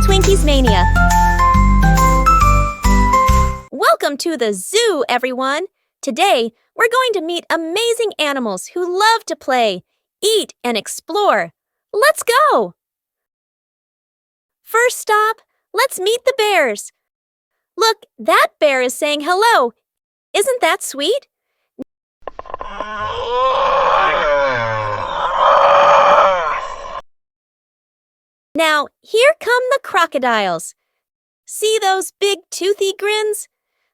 Twinkies Mania. Welcome to the zoo, everyone. Today, we're going to meet amazing animals who love to play, eat, and explore. Let's go! First stop, let's meet the bears. Look, that bear is saying hello. Isn't that sweet? Now, here come the crocodiles. See those big toothy grins?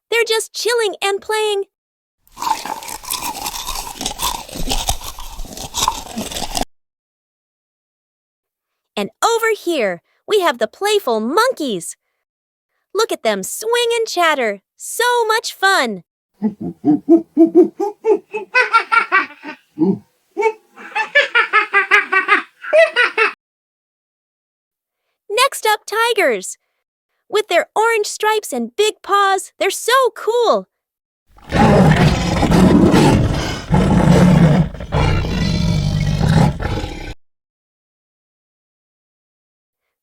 They're just chilling and playing. And over here, we have the playful monkeys. Look at them swing and chatter. So much fun. Next up, tigers. With their orange stripes and big paws, they're so cool.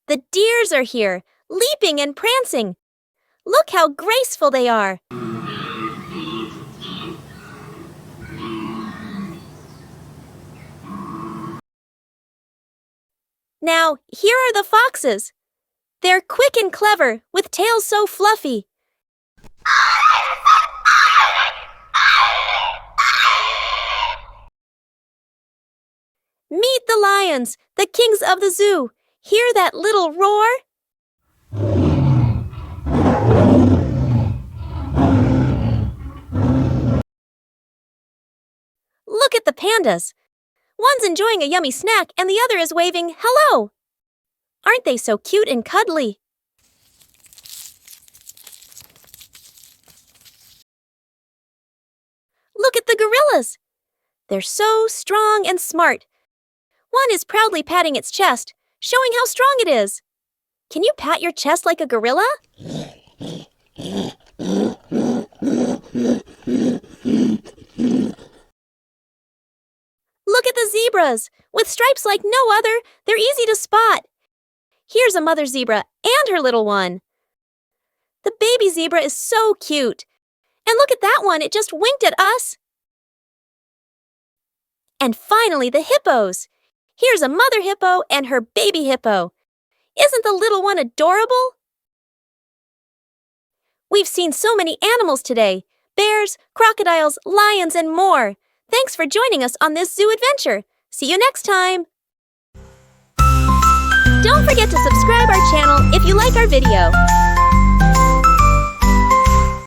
The deers are here, leaping and prancing. Look how graceful they are. Now, here are the foxes. They're quick and clever, with tails so fluffy. Meet the lions, the kings of the zoo. Hear that little roar? Look at the pandas. One's enjoying a yummy snack and the other is waving hello. Aren't they so cute and cuddly? Look at the gorillas. They're so strong and smart. One is proudly patting its chest, showing how strong it is. Can you pat your chest like a gorilla? Look at the zebras. With stripes like no other, they're easy to spot. Here's a mother zebra and her little one. The baby zebra is so cute. And look at that one, it just winked at us. And finally, the hippos. Here's a mother hippo and her baby hippo. Isn't the little one adorable? We've seen so many animals today. Bears, crocodiles, lions, and more. Thanks for joining us on this zoo adventure. See you next time. Don't forget to subscribe our channel if you like our video.